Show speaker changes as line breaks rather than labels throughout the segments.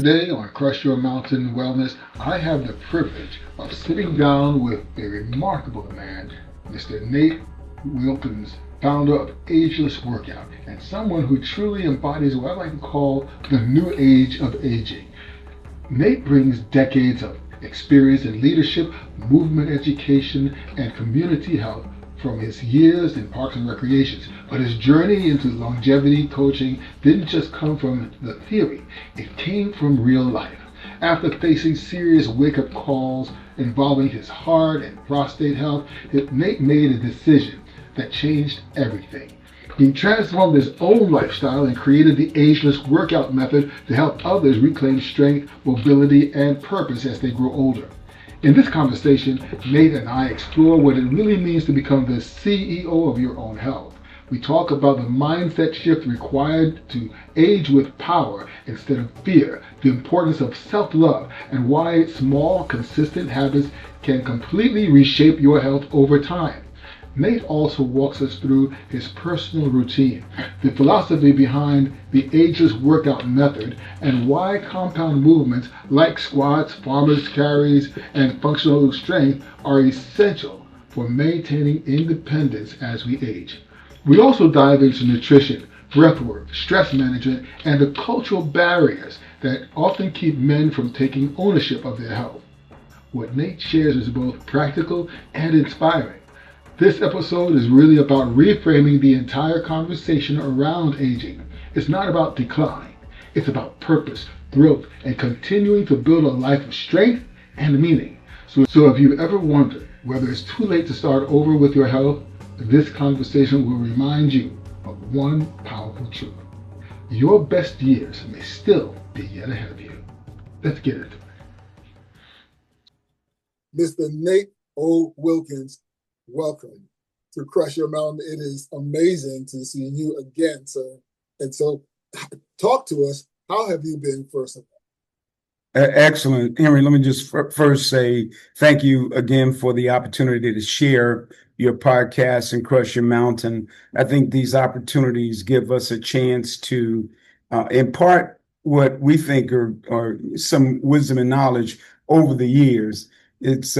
Today on Crush Your Mountain Wellness, I have the privilege of sitting down with a remarkable man, Mr. Nate Wilkins, founder of Ageless Workout, and someone who truly embodies what I like to call the new age of aging. Nate brings decades of experience in leadership, movement education, and community health from his years in parks and recreations. But his journey into longevity coaching didn't just come from the theory, it came from real life. After facing serious wake-up calls involving his heart and prostate health, Nate made a decision that changed everything. He transformed his own lifestyle and created the Ageless Workout method to help others reclaim strength, mobility, and purpose as they grow older. In this conversation, Nate and I explore what it really means to become the CEO of your own health. We talk about the mindset shift required to age with power instead of fear, the importance of self-love, and why small, consistent habits can completely reshape your health over time. Nate also walks us through his personal routine, the philosophy behind the Ageless Workout method, and why compound movements like squats, farmer's carries, and functional strength are essential for maintaining independence as we age. We also dive into nutrition, breathwork, stress management, and the cultural barriers that often keep men from taking ownership of their health. What Nate shares is both practical and inspiring. This episode is really about reframing the entire conversation around aging. It's not about decline. It's about purpose, growth, and continuing to build a life of strength and meaning. So if you've ever wondered whether it's too late to start over with your health, this conversation will remind you of one powerful truth. Your best years may still be yet ahead of you. Let's get into it.
Mr. Nate O. Wilkins, welcome to Crush Your Mountain. It is amazing to see you again, sir. And so talk to us. How have you been, first of all?
Excellent. Henry, let me just first say thank you again for the opportunity to share your podcast and Crush Your Mountain. I think these opportunities give us a chance to impart what we think are some wisdom and knowledge over the years. It's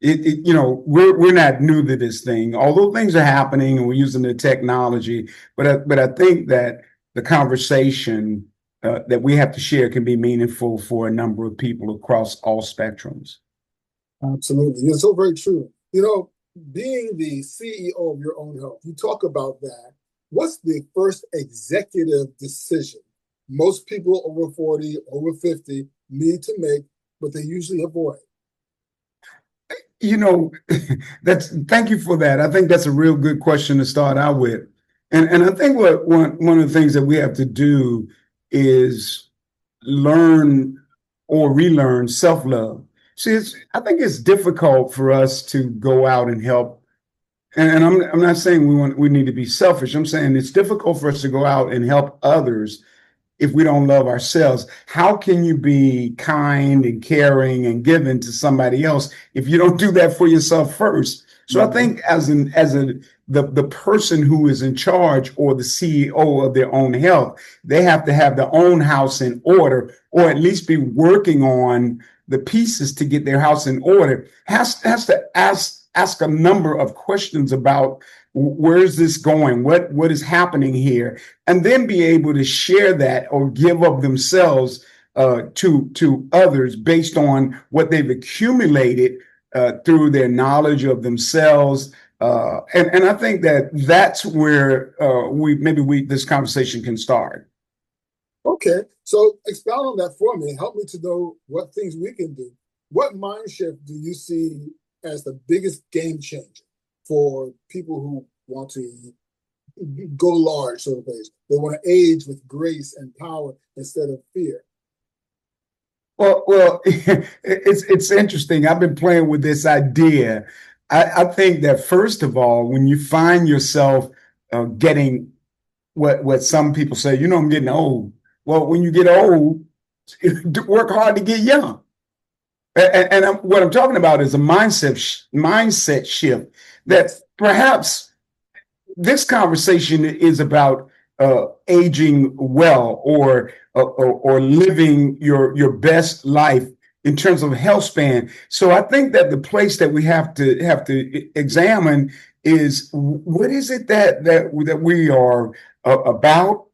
we're not new to this thing, although things are happening and we're using the technology. But I think that the conversation that we have to share can be meaningful for a number of people across all spectrums.
Absolutely. It's so very true. You know, being the CEO of your own health, you talk about that. What's the first executive decision most people over 40, over 50 need to make, but they usually avoid?
Thank you for that. I think that's a real good question to start out with. And I think one of the things that we have to do is learn or relearn self-love. See, I think it's difficult for us to go out and help. And I'm not saying we need to be selfish. I'm saying it's difficult for us to go out and help others if we don't love ourselves. How can you be kind and caring and giving to somebody else if you don't do that for yourself first? So I think the person who is in charge or the CEO of their own health, they have to have their own house in order, or at least be working on the pieces to get their house in order. Has to ask a number of questions about where is this going? What is happening here? And then be able to share that or give of themselves to others based on what they've accumulated through their knowledge of themselves. And I think that's where this conversation can start.
Okay, so expound on that for me. Help me to know what things we can do. What mind shift do you see as the biggest game changer for people who want to go large, so to say? They want to age with grace and power instead of fear.
Well, it's interesting. I've been playing with this idea. I think that first of all, when you find yourself getting what some people say, I'm getting old. Well, when you get old, work hard to get young. And what I'm talking about is a mindset shift that perhaps this conversation is about aging well or or living your best life in terms of health span. So I think that the place that we have to examine is, what is it that we are about?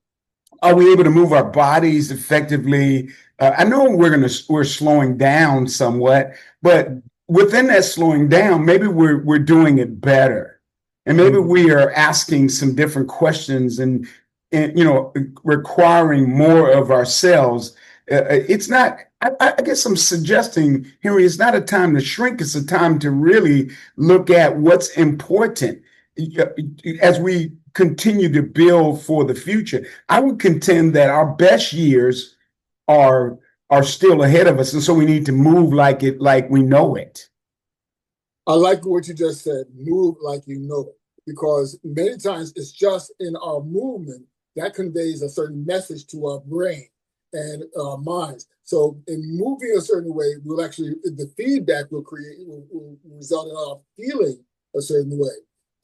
Are we able to move our bodies effectively? I know we're slowing down somewhat, but within that slowing down, maybe we're doing it better, and maybe we are asking some different questions and requiring more of ourselves. It's not. I guess I'm suggesting, Henry, it's not a time to shrink. It's a time to really look at what's important as we continue to build for the future. I would contend that our best years are still ahead of us, and so we need to move like we know it.
I like what you just said, move like you know it, because many times it's just in our movement that conveys a certain message to our brain and our minds. So in moving a certain way, the feedback will result in our feeling a certain way.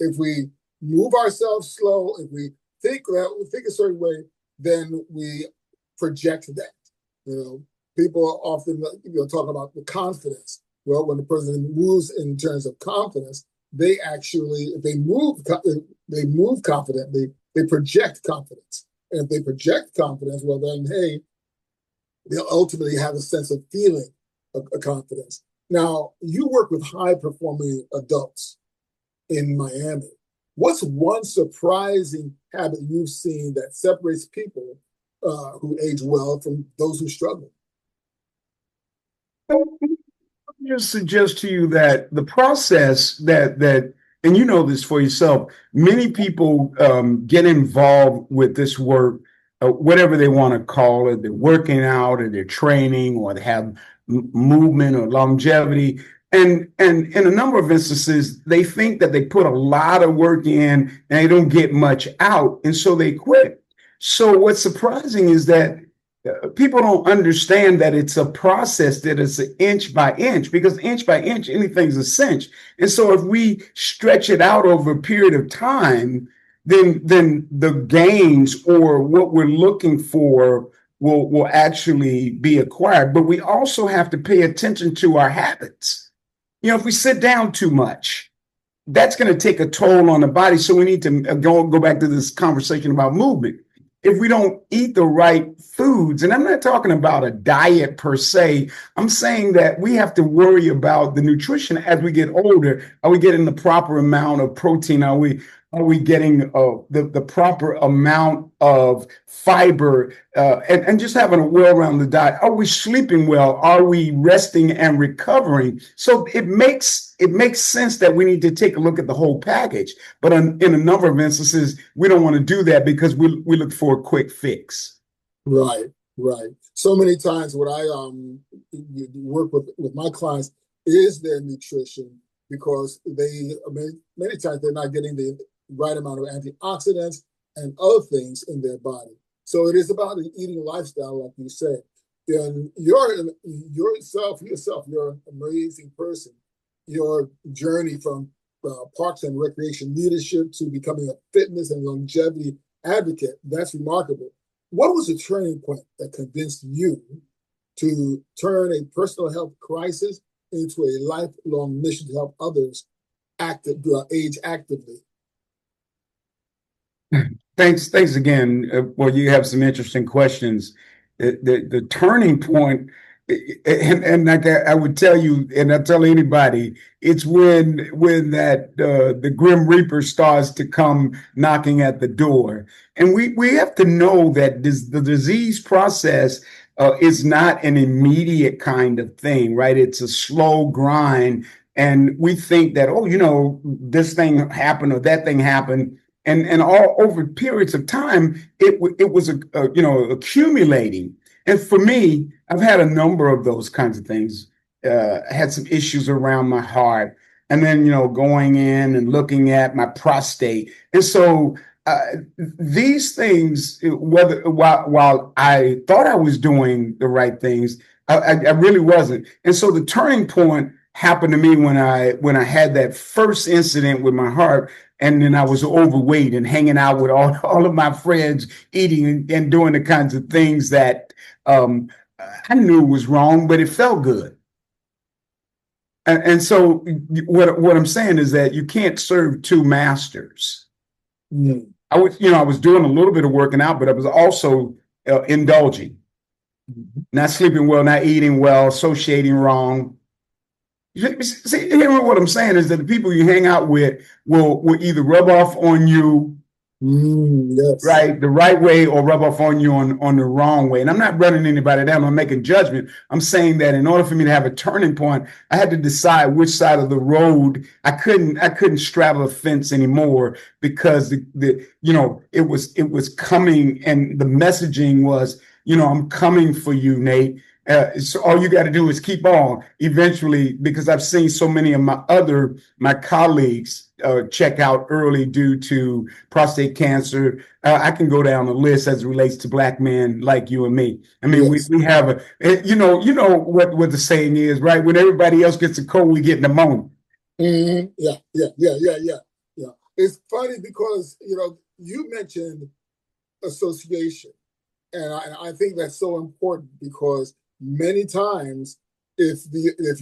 If we move ourselves slow, if we think a certain way, then we project that. People often talk about the confidence. Well, when the person moves in terms of confidence, they actually, if they move confidently, they project confidence. And if they project confidence, well, then, hey, they'll ultimately have a sense of feeling a confidence. Now, you work with high-performing adults in Miami. What's one surprising habit you've seen that separates people who age well from those who struggle?
I'll just suggest to you that the process that and you know this for yourself, many people get involved with this work, whatever they want to call it. They're working out, or they're training, or they have movement or longevity. And in a number of instances, they think that they put a lot of work in and they don't get much out, and so they quit. So what's surprising is that people don't understand that it's a process, that it's an inch by inch, because inch by inch, anything's a cinch. And so if we stretch it out over a period of time, then the gains or what we're looking for will actually be acquired. But we also have to pay attention to our habits. If we sit down too much, that's going to take a toll on the body. So we need to go back to this conversation about movement. If we don't eat the right foods, and I'm not talking about a diet per se, I'm saying that we have to worry about the nutrition as we get older. Are we getting the proper amount of protein? Are we getting the proper amount of fiber and just having a well-rounded diet? Are we sleeping well? Are we resting and recovering? So it makes sense that we need to take a look at the whole package. But in a number of instances, we don't want to do that because we look for a quick fix.
Right. So many times what I work with my clients is their nutrition, because many times they're not getting the right amount of antioxidants and other things in their body. So it is about an eating lifestyle, like you said. And yourself, you're an amazing person. Your journey from parks and recreation leadership to becoming a fitness and longevity advocate, that's remarkable. What was the turning point that convinced you to turn a personal health crisis into a lifelong mission to help others age actively?
Thanks again. Well, you have some interesting questions. The turning point, and like I would tell you, and I tell anybody, it's when that the Grim Reaper starts to come knocking at the door, and we have to know that the disease process is not an immediate kind of thing, right? It's a slow grind, and we think that this thing happened or that thing happened. And all over periods of time, it was accumulating. And for me, I've had a number of those kinds of things. I had some issues around my heart, and then going in and looking at my prostate. And so these things, while I thought I was doing the right things, I really wasn't. And so the turning point happened to me when I had that first incident with my heart. and then I was overweight and hanging out with all of my friends, eating and doing the kinds of things that I knew was wrong, but it felt good. And so what I'm saying is that you can't serve two masters.
Mm.
I was doing a little bit of working out, but I was also indulging, not sleeping well, not eating well, associating wrong. See, what I'm saying is that the people you hang out with will either rub off on you
Yes.
right the right way or rub off on you on the wrong way. And I'm not running anybody down. I'm making judgment. I'm saying that in order for me to have a turning point, I had to decide which side of the road. I couldn't straddle a fence anymore, because it was coming, and the messaging was, I'm coming for you, Nate. So all you got to do is keep on. Eventually, because I've seen so many of my colleagues check out early due to prostate cancer. I can go down the list as it relates to Black men like you and me. I mean,
Yes.
we have you know what the saying is, right? When everybody else gets a cold, we get pneumonia.
Mm-hmm. Yeah. It's funny because, you mentioned association. And I think that's so important, because many times if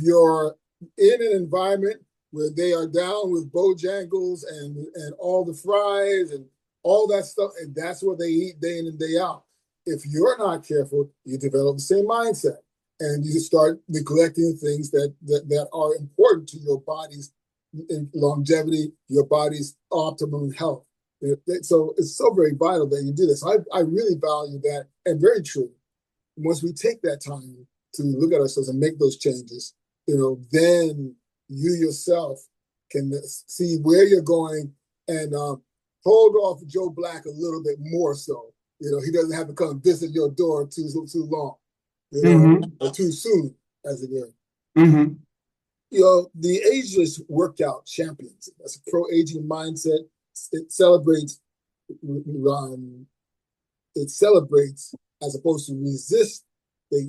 you're in an environment where they are down with Bojangles and all the fries and all that stuff, and that's what they eat day in and day out, if you're not careful, you develop the same mindset, and you start neglecting things that are important to your body's longevity, your body's optimum health. So it's so very vital that you do this. I really value that, and very true. Once we take that time to look at ourselves and make those changes, then you yourself can see where you're going and hold off Joe Black a little bit more so. He doesn't have to come visit your door too long, or too soon, as it were.
Mm-hmm.
The Ageless Workout Champions, that's a pro-aging mindset. It celebrates as opposed to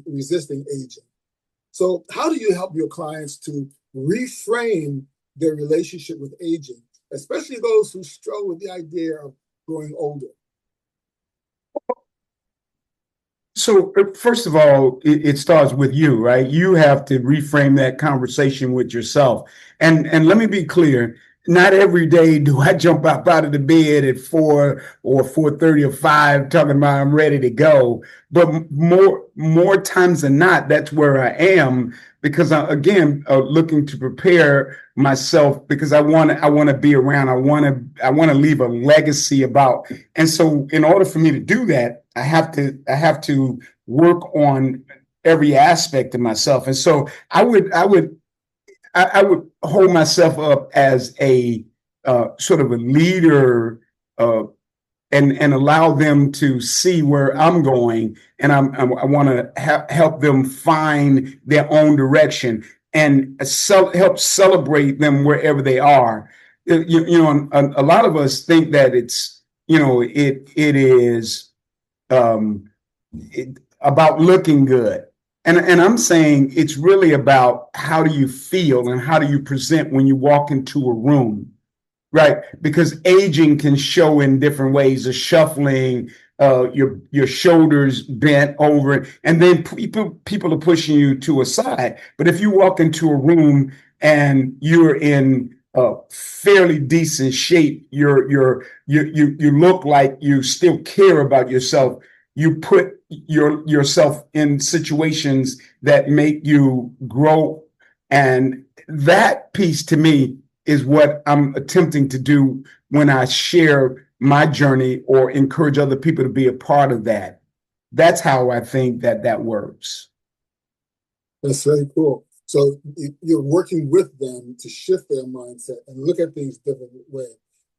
resisting aging. So how do you help your clients to reframe their relationship with aging, especially those who struggle with the idea of growing older?
So first of all, it starts with you, right? You have to reframe that conversation with yourself. And let me be clear. Not every day do I jump up out of the bed at 4 or 4:30 or 5 talking about I'm ready to go. But more times than not, that's where I am, because again, looking to prepare myself, because I want to be around. I want to leave a legacy about. And so in order for me to do that, I have to work on every aspect of myself. And so I would hold myself up as a sort of a leader, and allow them to see where I'm going, and I want to help them find their own direction and help celebrate them wherever they are. A lot of us think that it's it is about looking good. And I'm saying it's really about how do you feel and how do you present when you walk into a room, right? Because aging can show in different ways: a shuffling, your shoulders bent over, and then people are pushing you to a side. But if you walk into a room and you're in fairly decent shape, you look like you still care about yourself. You put yourself in situations that make you grow. And that piece to me is what I'm attempting to do when I share my journey or encourage other people to be a part of that. That's how I think that works.
That's very cool. So you're working with them to shift their mindset and look at things different way.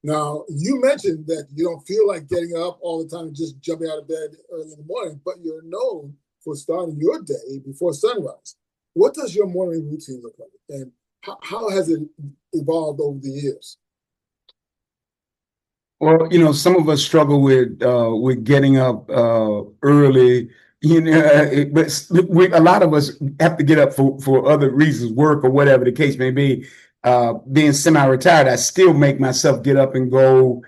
Now, you mentioned that you don't feel like getting up all the time and just jumping out of bed early in the morning, but you're known for starting your day before sunrise. What does your morning routine look like? And how has it evolved over the years?
Well, some of us struggle with getting up early, but a lot of us have to get up for other reasons, work or whatever the case may be. being semi-retired, I still make myself get up and go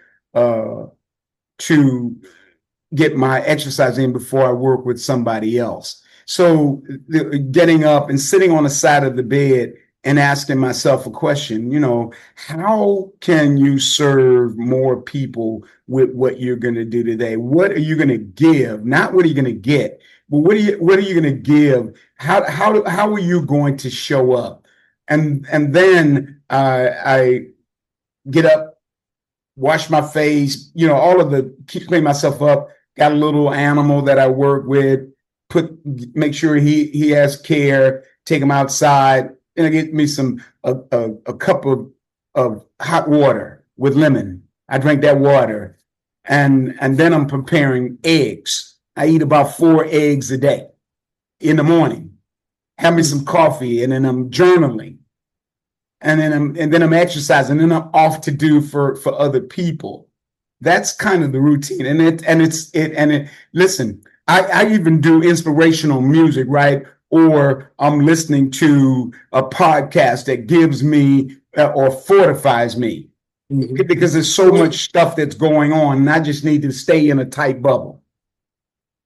to get my exercise in before I work with somebody else. So getting up and sitting on the side of the bed and asking myself a question, how can you serve more people with what you're going to do today? What are you going to give? Not what are you going to get, but what are you going to give? How are you going to show up? And then I get up, wash my face, all of clean myself up. Got a little animal that I work with, make sure he has care, take him outside, and I get me a cup of hot water with lemon. I drink that water, and then I'm preparing eggs. I eat about 4 eggs a day in the morning. Have me some coffee, and then I'm journaling, and then I'm exercising, and then I'm off to do for other people. That's kind of the routine, listen, I even do inspirational music, right? Or I'm listening to a podcast that gives me or fortifies me, because there's so much stuff that's going on, and I just need to stay in a tight bubble.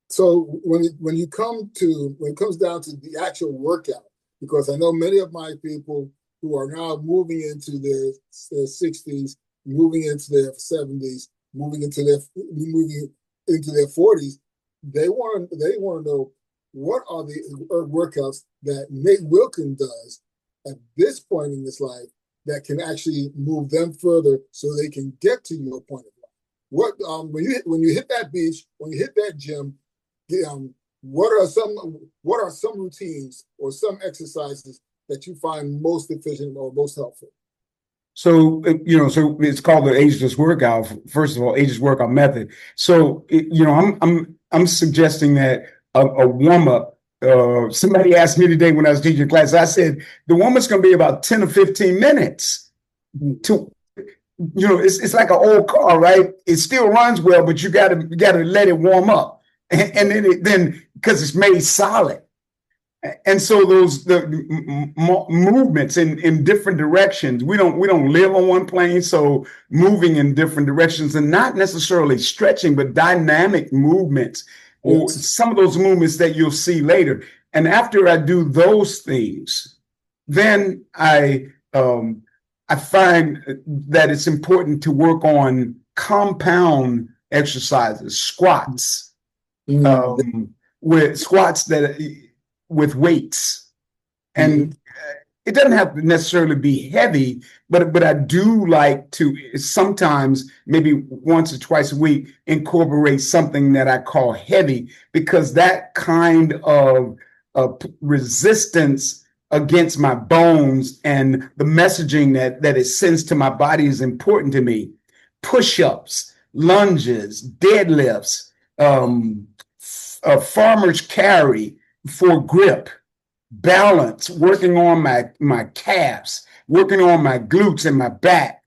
So when it comes down to the actual workout, because I know many of my people who are now moving into their 60s, moving into their 70s, moving into their 40s, they want to know what are the workouts that Nate Wilkins does at this point in his life that can actually move them further so they can get to your point of life. What when you hit that beach, when you hit that gym, what are some routines or some exercises that you find most efficient or most helpful?
So, so it's called the Ageless Workout. First of all, Ageless Workout method. So, I'm suggesting that a warm up. Somebody asked me today when I was teaching class. I said the warm up's going to be about 10 or 15 minutes. It's like an old car, right? It still runs well, but you got to let it warm up, and then because it's made solid. And so the movements in different directions, we don't live on one plane, so moving in different directions, and not necessarily stretching, but dynamic movements, or some of those movements that you'll see later. And after I do those things, then I find that it's important to work on compound exercises, squats, with squats with weights, and it doesn't have to necessarily be heavy, but I do like to sometimes, maybe once or twice a week, incorporate something that I call heavy, because that kind of resistance against my bones and the messaging that it sends to my body is important to me. Push-ups, lunges, deadlifts, a farmer's carry for grip, balance, working on my calves, working on my glutes and my back.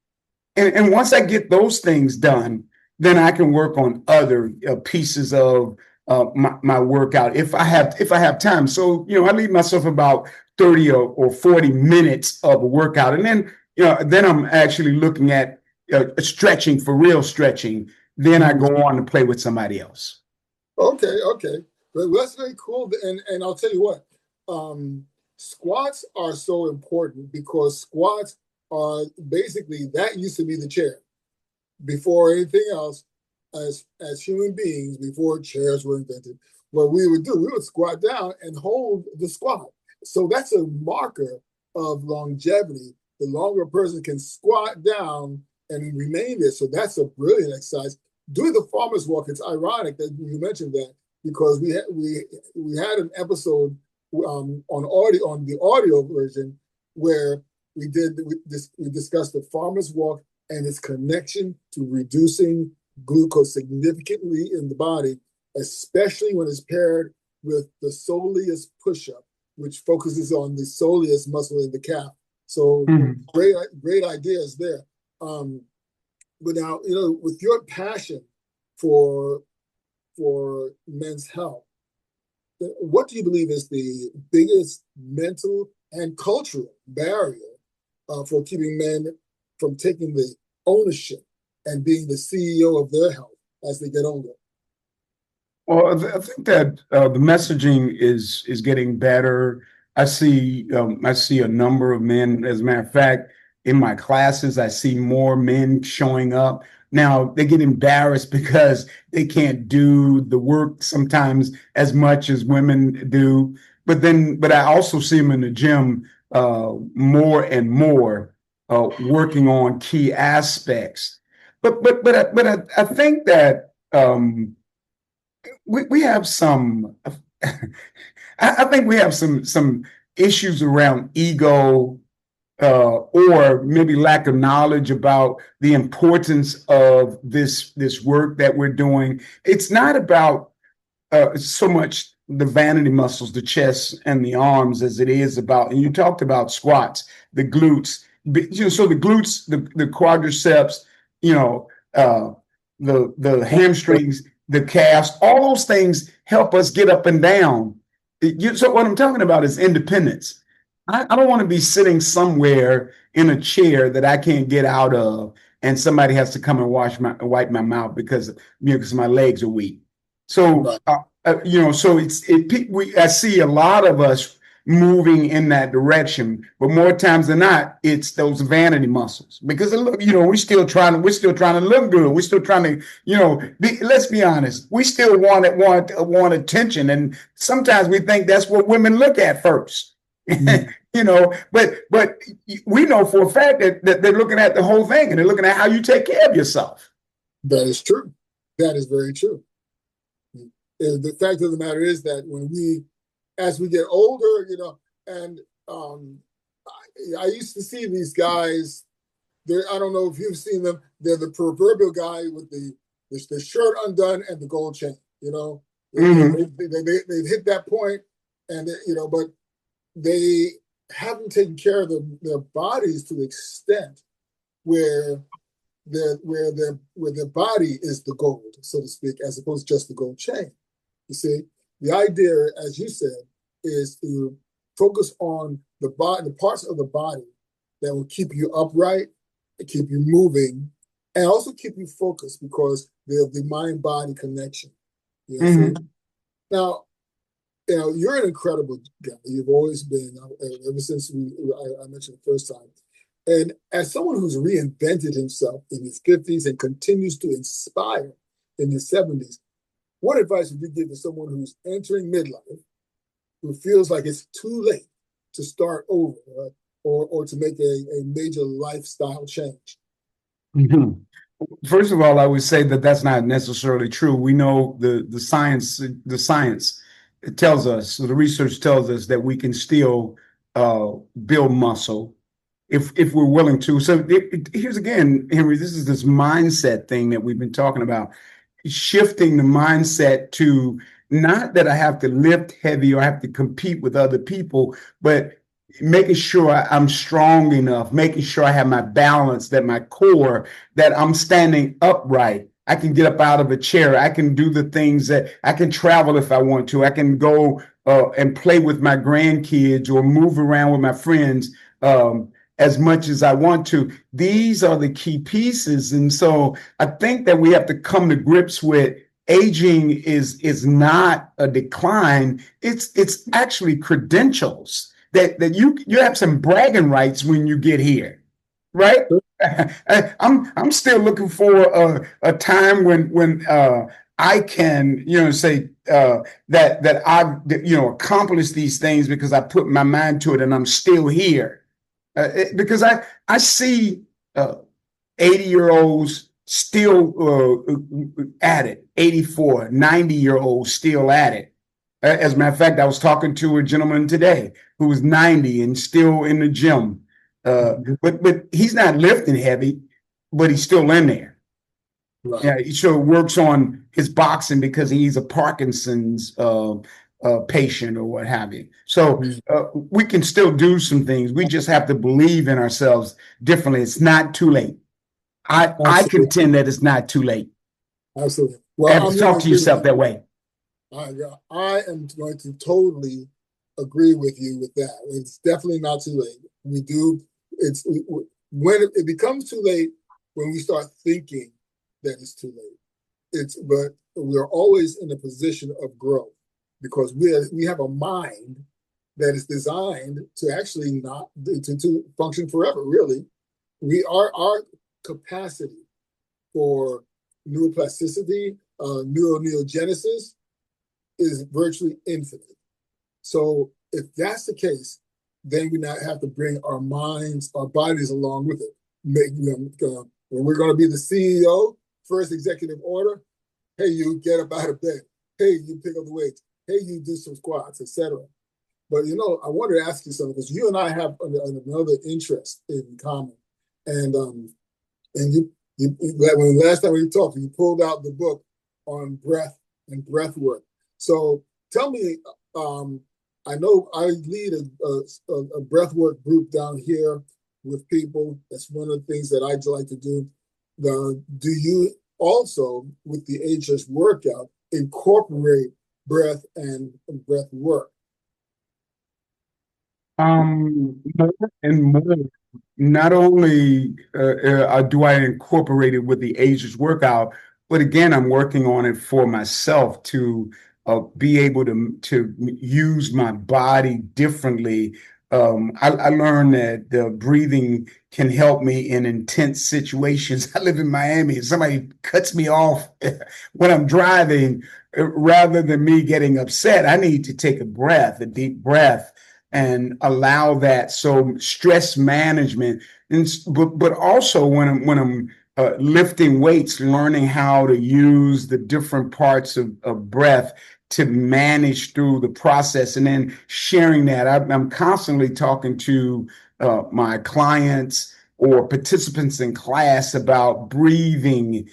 And once I get those things done, then I can work on other pieces of my workout if I have time. So, I leave myself about 30 or 40 minutes of a workout. And then, then I'm actually looking at stretching, for real stretching. Then I go on to play with somebody else.
Okay. Well, that's very cool. And I'll tell you what, squats are so important, because squats are basically, that used to be the chair. Before anything else, as human beings, before chairs were invented, what we would squat down and hold the squat. So that's a marker of longevity. The longer a person can squat down and remain there. So that's a brilliant exercise. Doing the farmer's walk, it's ironic that you mentioned that, because we had an episode on the audio version where we discussed the farmer's walk and its connection to reducing glucose significantly in the body, especially when it's paired with the soleus push-up, which focuses on the soleus muscle in the calf. So great ideas there. But now, with your passion for men's health, what do you believe is the biggest mental and cultural barrier for keeping men from taking the ownership and being the CEO of their health as they get older?
Well, I think that the messaging is getting better. I see a number of men. As a matter of fact, in my classes, I see more men showing up. Now they get embarrassed because they can't do the work sometimes as much as women do. But I also see them in the gym more and more working on key aspects. I think that. We have some I think we have some issues around ego or maybe lack of knowledge about the importance of this work that we're doing. It's not about so much the vanity muscles, the chest and the arms, as it is about, and you talked about squats, the glutes, so the glutes, the quadriceps, you know, the hamstrings, the calves, all those things help us get up and down. So what I'm talking about is independence. I don't want to be sitting somewhere in a chair that I can't get out of, and somebody has to come and wipe my mouth because my legs are weak. So so I see a lot of us moving in that direction, but more times than not, it's those vanity muscles because we're still trying to look good. We're still trying to, let's be honest, we still want attention, and sometimes we think that's what women look at first. But we know for a fact that they're looking at the whole thing, and they're looking at how you take care of yourself.
That is true. That is very true. The fact of the matter is that as we get older, and I used to see these guys. I don't know if you've seen them. They're the proverbial guy with the shirt undone and the gold chain.
Mm-hmm.
They've hit that point, and but they haven't taken care of their bodies to the extent where their body is the gold, so to speak, as opposed to just the gold chain. You see, the idea, as you said, is to focus on the parts of the body that will keep you upright, keep you moving, and also keep you focused because they're the mind-body connection.
Mm-hmm.
Now, you're an incredible guy. You've always been, ever since I mentioned the first time. And as someone who's reinvented himself in his 50s and continues to inspire in his 70s, what advice would you give to someone who's entering midlife, who feels like it's too late to start over or to make a major lifestyle change?
Mm-hmm. First of all, I would say that that's not necessarily true. We know the science tells us, so the research tells us that we can still build muscle if we're willing to. So here's again, Henry, this is this mindset thing that we've been talking about. Shifting the mindset to not that I have to lift heavy or I have to compete with other people, but making sure I'm strong enough, making sure I have my balance, that my core, that I'm standing upright. I can get up out of a chair. I can do the things that I can travel if I want to. I can go and play with my grandkids or move around with my friends as much as I want to. These are the key pieces. And so I think that we have to come to grips with aging is not a decline. It's actually credentials that you have some bragging rights when you get here, right? I'm still looking for a time when I can say that I've accomplished these things because I put my mind to it and I'm still here. Because I see 80-year-olds still at it, 84, 90-year-olds still at it. As a matter of fact, I was talking to a gentleman today who was 90 and still in the gym. But he's not lifting heavy, but he's still in there.
Right.
Yeah, he sure works on his boxing because he's a Parkinson's patient or what have you. So we can still do some things. We just have to believe in ourselves differently. It's not too late. I contend that it's not too late.
Absolutely. Well,
have to talk to yourself that way.
I am going to totally agree with you with that. It's definitely not too late. We do It's when it becomes too late when we start thinking that it's too late. But we're always in a position of growth because we have a mind that is designed to actually not to function forever. Really, our capacity for neuroplasticity, neuroneogenesis is virtually infinite. So if that's the case, then we now have to bring our minds, our bodies along with it. When we're going to be the CEO, first executive order, hey, you get up out of bed. Hey, you pick up the weights. Hey, you do some squats, etc. But, I wanted to ask you something because you and I have another interest in common. And when last time we talked, you pulled out the book on breath and breath work. So tell me, I know I lead a breathwork group down here with people. That's one of the things that I like to do. Do you also, with the Ageless Workout, incorporate breath and breath work?
More and more. Not only do I incorporate it with the Ageless Workout, but again, I'm working on it for myself to be able to use my body differently. I learned that the breathing can help me in intense situations. I live in Miami, and somebody cuts me off when I'm driving. Rather than me getting upset, I need to take a deep breath, and allow that. So stress management, but also when I'm lifting weights, learning how to use the different parts of breath to manage through the process, and then sharing that. I'm constantly talking to my clients or participants in class about breathing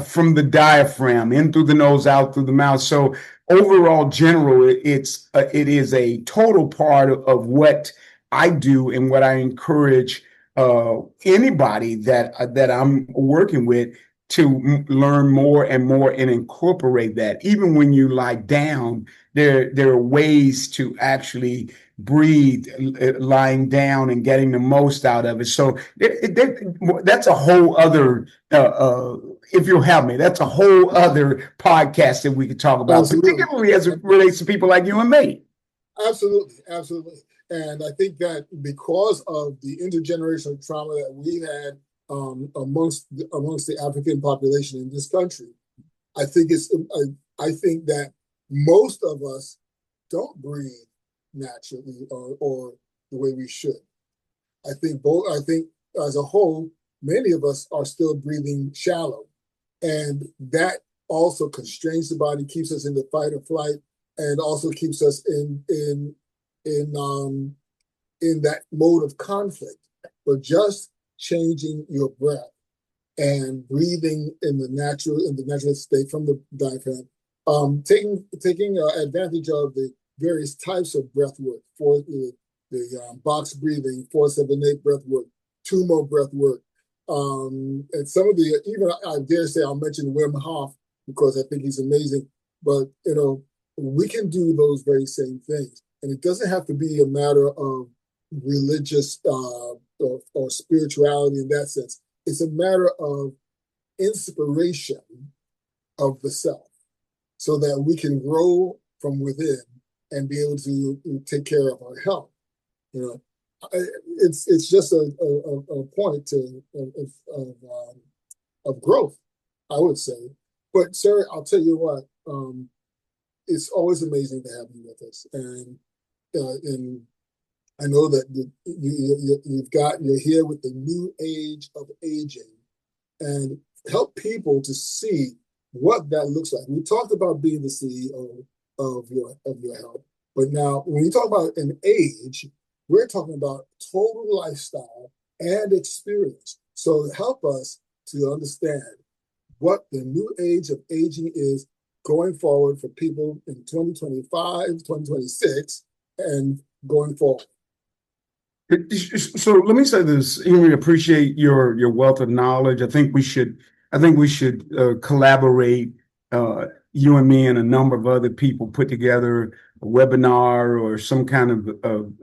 from the diaphragm in through the nose, out through the mouth. So overall, it is a total part of what I do and what I encourage anybody that I'm working with to learn more and more and incorporate that. Even when you lie down, there are ways to actually breathe lying down and getting the most out of it. So that's a whole other if you'll have me, that's a whole other podcast that we could talk about,
Absolutely.
particularly as it relates to people like you and me.
Absolutely, absolutely. And I think that because of the intergenerational trauma that we had amongst the African population in this country, I think that most of us don't breathe naturally or the way we should. I think as a whole, many of us are still breathing shallow. And that also constrains the body, keeps us in the fight or flight, and also keeps us in that mode of conflict. But just changing your breath and breathing in the natural state from the diaphragm, taking advantage of the various types of breath work for the box breathing, 4-7-8 breath work, tumor breath work, and some of the, even I dare say I'll mention Wim Hof because I think he's amazing. But we can do those very same things, and it doesn't have to be a matter of religious or spirituality in that sense. It's a matter of inspiration of the self, so that we can grow from within and be able to take care of our health. It's just a point of growth, I would say. But sir, I'll tell you what, it's always amazing to have you with us, and I know that you're here with the new age of aging, and help people to see what that looks like. We talked about being the CEO of your health, but now when we talk about an age, we're talking about total lifestyle and experience. So help us to understand what the new age of aging is going forward for people in 2025, 2026, and going forward.
So let me say this. We appreciate your wealth of knowledge. I think we should collaborate. You and me and a number of other people put together a webinar or some kind of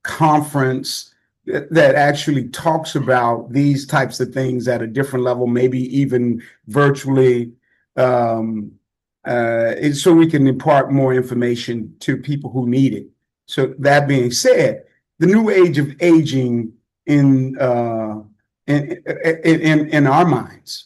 conference that actually talks about these types of things at a different level, maybe even virtually, so we can impart more information to people who need it. So that being said, the new age of aging in in our minds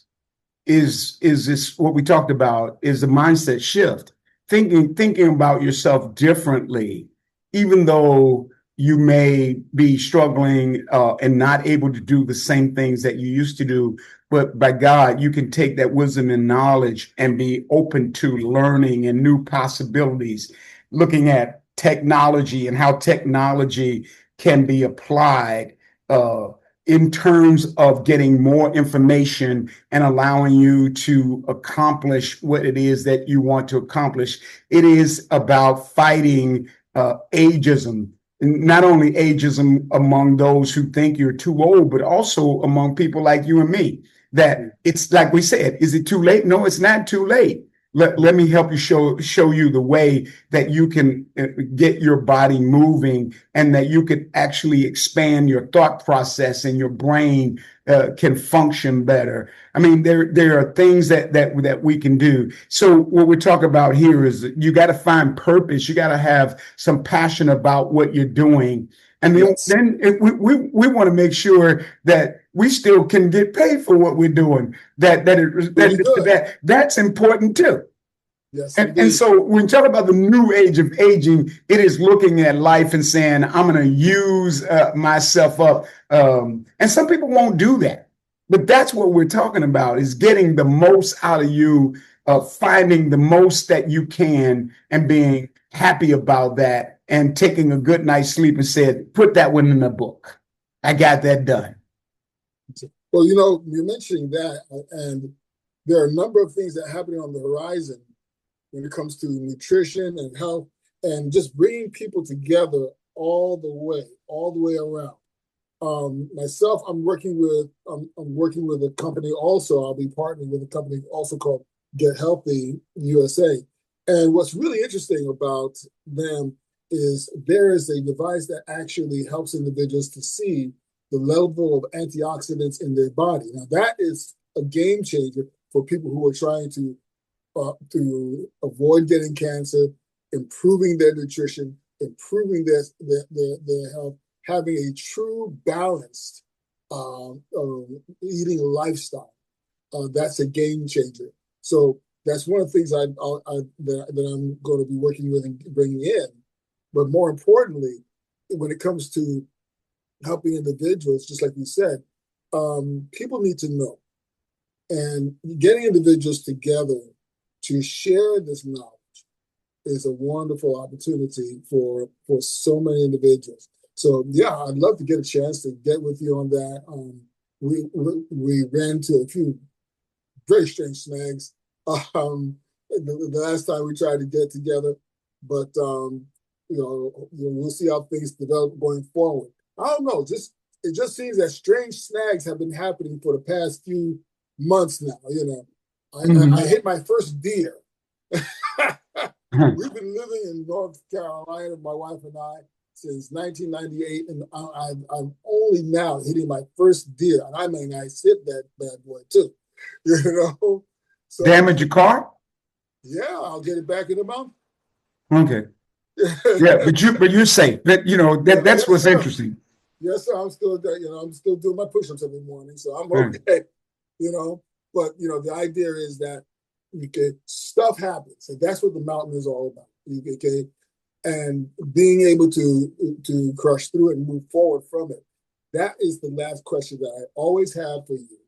is this what we talked about is the mindset shift, thinking about yourself differently, even though you may be struggling and not able to do the same things that you used to do. But by God, you can take that wisdom and knowledge and be open to learning and new possibilities, looking at technology and how technology can be applied uh, in terms of getting more information and allowing you to accomplish what it is that you want to accomplish. It is about fighting ageism, not only ageism among those who think you're too old, but also among people like you and me. That it's like we said, is it too late? No, it's not too late. Let me help you show you the way that you can get your body moving and that you can actually expand your thought process and your brain can function better. I mean, there are things that we can do. So what we're talking about here is you got to find purpose. You got to have some passion about what you're doing. And then we want to make sure that we still can get paid for what we're doing. That's important too.
Yes,
and so when you talk about the new age of aging, it is looking at life and saying, I'm going to use myself up. And some people won't do that. But that's what we're talking about, is getting the most out of you, finding the most that you can and being happy about that and taking a good night's sleep and said, put that one in the book. I got that done.
Well, you know, you're mentioning that, and there are a number of things that are happening on the horizon when it comes to nutrition and health and just bringing people together all the way around. Myself, I'm working with a company also. I'll be partnering with a company also called Get Healthy USA. And what's really interesting about them is there is a device that actually helps individuals to see the level of antioxidants in their body. Now, that is a game changer for people who are trying to avoid getting cancer, improving their nutrition, improving their health, having a true balanced eating lifestyle. That's a game changer. So that's one of the things that I'm going to be working with and bringing in. But more importantly, when it comes to helping individuals, just like you said, people need to know. And getting individuals together to share this knowledge is a wonderful opportunity for so many individuals. So yeah, I'd love to get a chance to get with you on that. We ran into a few very strange snags the last time we tried to get together, but we'll see how things develop going forward. I don't know, it just seems that strange snags have been happening for the past few months now. You know, I hit my first deer. We've been living in North Carolina, my wife and I, since 1998, and I'm only now hitting my first deer, and I mean, I hit that bad boy too. You know, so
damage your car?
Yeah, I'll get it back in a month.
Okay. Yeah, but you're safe. That's what's interesting.
Yes, sir. I'm still doing my push-ups every morning, so I'm okay. But the idea is that stuff happens, and that's what the mountain is all about. Okay, and being able to crush through it and move forward from it. That is the last question that I always have for you,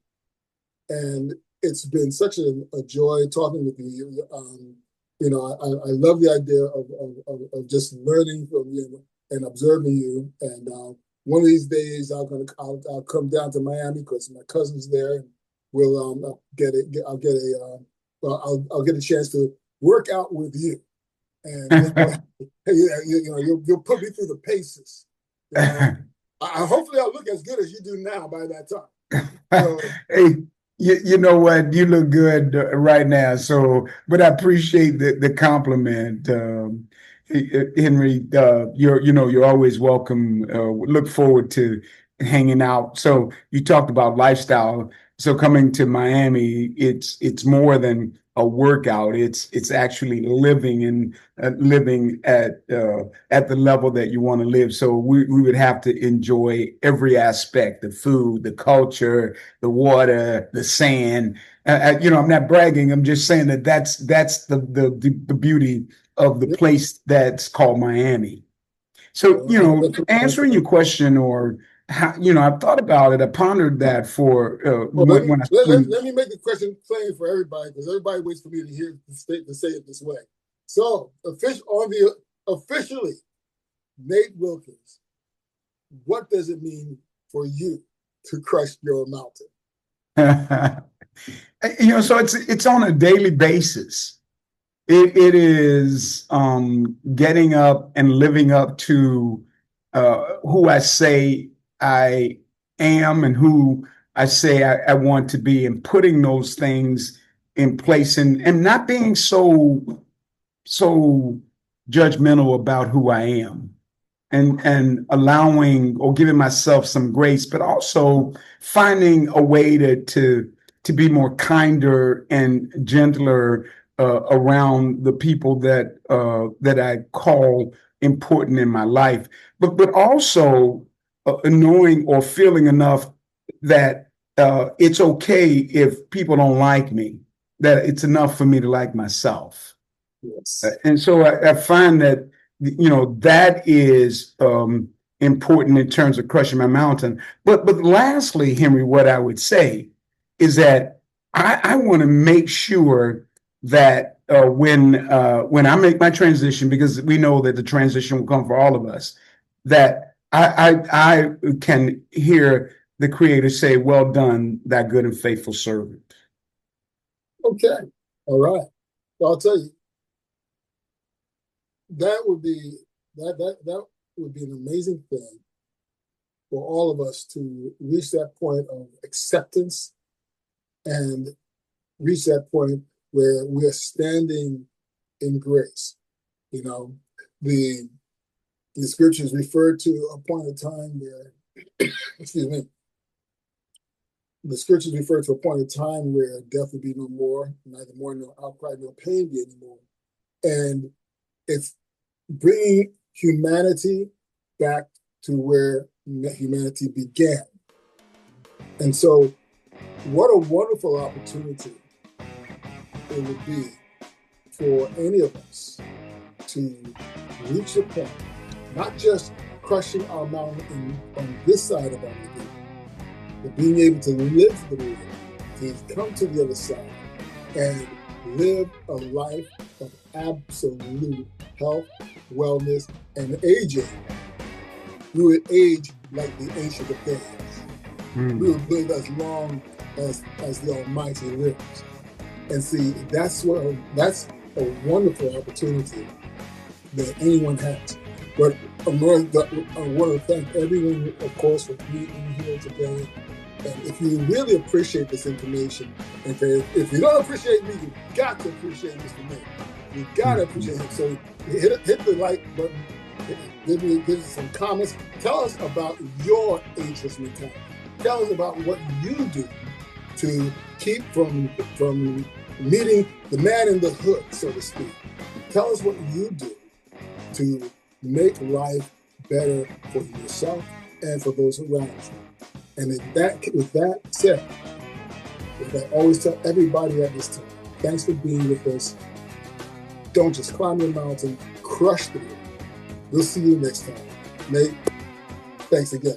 and it's been such a joy talking with you. I love the idea of just learning from you and observing you. And one of these days, I'll come down to Miami because my cousin's there, and I'll get a chance to work out with you, and you'll put me through the paces. Hopefully, I'll look as good as you do now by that time. So,
hey. You know what? You look good right now. So, but I appreciate the compliment. Henry, you're always welcome. Look forward to hanging out. So you talked about lifestyle. So coming to Miami, it's more than a workout. It's actually living and living at the level that you want to live. So we would have to enjoy every aspect: the food, the culture, the water, the sand. I'm not bragging. I'm just saying that's the beauty of the
Yeah.
place that's called Miami. So, answering your question, or how, I've thought about it. I pondered that for
Well,
when I
let me make the question plain for everybody, because everybody waits for me to hear to say it this way. So, officially, Nate Wilkins, what does it mean for you to crush your mountain?
So it's on a daily basis. It is getting up and living up to who I say I am and who I say I want to be, and putting those things in place, and not being so judgmental about who I am, and allowing or giving myself some grace, but also finding a way to be more kinder and gentler around the people that I call important in my life, but also knowing or feeling enough that it's okay if people don't like me, that it's enough for me to like myself.
Yes.
And so I find that that is important in terms of crushing my mountain. But lastly, Henry, what I would say is that I want to make sure that when I make my transition, because we know that the transition will come for all of us, that I can hear the Creator say, "Well done, thy good and faithful servant."
Okay. All right. Well, I'll tell you, that would be an amazing thing for all of us to reach that point of acceptance and reach that point where we are standing in grace. The scriptures refer to a point in time where, excuse me, the scriptures refer to a point in time where death would be no more, neither mourning nor outcry nor pain be anymore. And it's bringing humanity back to where humanity began. And so, what a wonderful opportunity it would be for any of us to reach a point, not just crushing our mountain on this side of our living, but being able to live through it, to come to the other side and live a life of absolute health, wellness, and aging. We would age like the Ancient of Days. We would live as long as the Almighty lives. And see, that's a wonderful opportunity that anyone has. But I want to thank everyone, of course, for being here today. And if you really appreciate this information, and if you don't appreciate me, you've got to appreciate Mr. Nate. You've got to appreciate him. So hit the like button, give us some comments. Tell us about your ageless mentality. Tell us about what you do to keep from meeting the man in the hood, so to speak. Tell us what you do to make life better for yourself and for those around you. And with that said, as I always tell everybody at this time, thanks for being with us. Don't just climb your mountain, crush through it. We'll see you next time. Nate, thanks again.